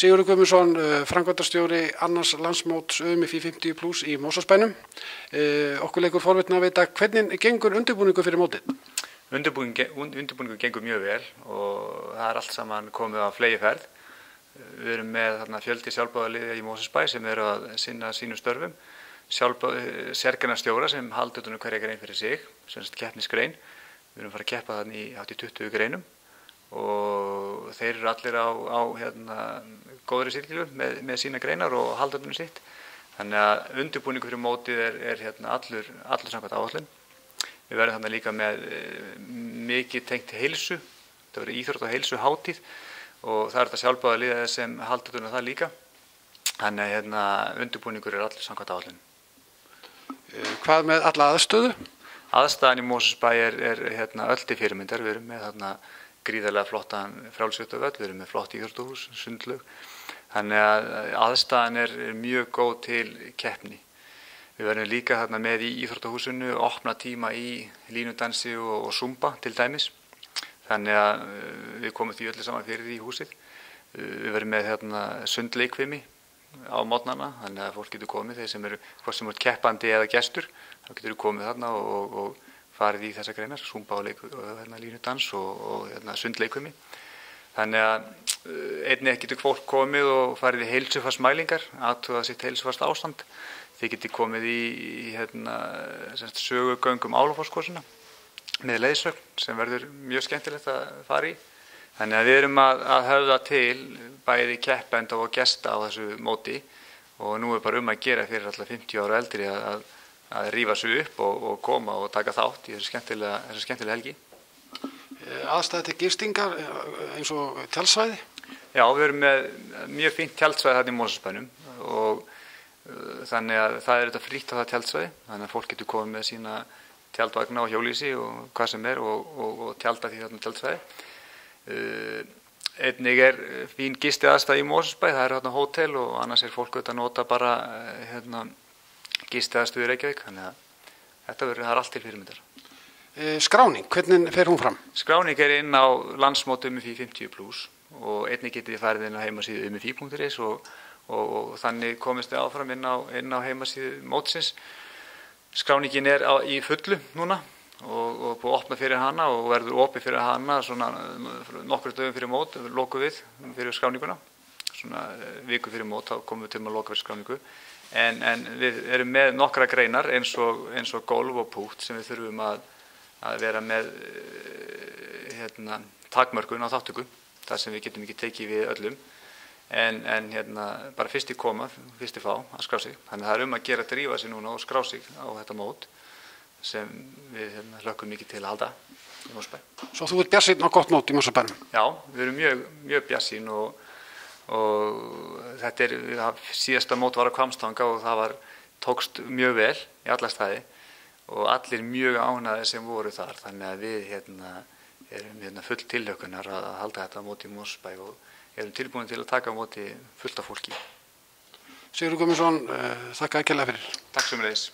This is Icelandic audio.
Sigurður Guðmundsson, framkvæmdastjóri annars landsmóts UMFÍ 50+ í Mosfellsbænum. Okkur leikur forvitni að vita hvernig gengur undirbúningur fyrir mótið? Undirbúningur gengur mjög vel og það allt saman komið á fleygiferð. Við erum með þarna fjöldi sjálfboðaliða í Mosfellsbæ sem eru að sinna sínum störfum. Sérgreinastjóra sem halda utan hverja grein fyrir sig, sem sagt keppnisgrein. Við erum að fara að keppa þarna í hátt í 20 greinum og þeir eru allir á góðri sýrkilu með sína greinar og halda utan sitt. Þannig að undirbúningur fyrir mótið er allur samkvæmt áætlun. Við verðum þarna líka með mikið tengt heilsu, það verður íþrótt og heilsu hátíð og það er þetta sjálfboðaliða sem halda utan það líka. Þannig að undirbúningur er allur samkvæmt áætlun. Hvað með alla aðstöðu? Aðstæðan í Mosfellsbæ er öll til fyrirmyndar. Við erum með þarna gríðarlega flottan frjálsíþróttavöll, við erum með flott íþróttahús, sundlaug. Þannig að aðstæðan er mjög góð til keppni. Við verðum líka þarna með í íþróttahúsinu, opna tíma í línudansi og zumba til dæmis. Þannig að við komum því öllu saman fyrir í húsið. Við verðum með sundleikfimi á morgnana, þannig að fólk getur komið, þeir sem eru hvort sem keppandi eða gestur, þá getur komið þarna og farið í þessa greinar, zumba og línudans og sundleikfimi. Þannig að einnig getur fólk komið og farið í heilsufarsmælingar, athuga sitt heilsufars ástand. Þið getur komið í sögugöngum Álafossskosuna með leiðsögn sem verður mjög skemmtilegt að fara í. Þannig að við erum að höfða til bæði keppenda og gesta á þessu móti og nú er bara að gera fyrir alla 50 ára eldri að rífa sig upp og koma og taka þátt í þessu skemmtilega helgi. Aðstæði til gistingar eins og tjaldsvæði? Já, við erum með mjög fínt tjaldsvæði þarna í Mosfellsbænum og þannig að það er þetta frítt á það tjaldsvæði, þannig að fólk getur komið með sína tjaldvagna og hjólhýsi og hvað sem er og tjalda því þarna tjaldsvæði. Einnig er fín gistiaðstæða í Mosfellsbæ, það þarna hótel og annars er fólk að nota bara gistiaðstöðu í Reykjavík, þannig að það er allt til fyrirmyndar. Skráning, hvernig fer hún fram? Skráning er inn á landsmót UMFÍ 50+ og einnig getið þið farið inn á heimasíðu umfí.is og þannig komist þið áfram inn á heimasíðu mótsins. Skráningin er í fullu núna og búið að opna fyrir hana og verður opið fyrir hana svona nokkrum dögum fyrir mót, lokum við fyrir skráninguna. Svona viku fyrir mót, þá komum við til að loka fyrir skráningu. En við erum með nokkra greinar eins og golf og pútt sem við þurfum að vera með takmörkun á þáttöku, þar sem við getum ekki tekið við öllum. En bara fyrst í koma, fyrst í fá að skrá sig. Þannig að það er að gera að drífa sig núna og skrá sig á þetta mót sem við hlökkum mikið til að halda í Mosfellsbæ. Svo þú ert bjartsýnn á gott mót í Mosfellsbænum? Já, við erum mjög bjartsýn og þetta síðasta mót var á Hvammstanga og það tókst mjög vel í alla staði og allir mjög ánægðir sem voru þar. Þannig að við erum full tilhlökkunar að halda þetta mót í Mosfellsbæ og erum tilbúin til að taka móti fullt af fólki. Sigurður Guðmundsson, þakka kærlega fyrir. Takk sömuleiðis.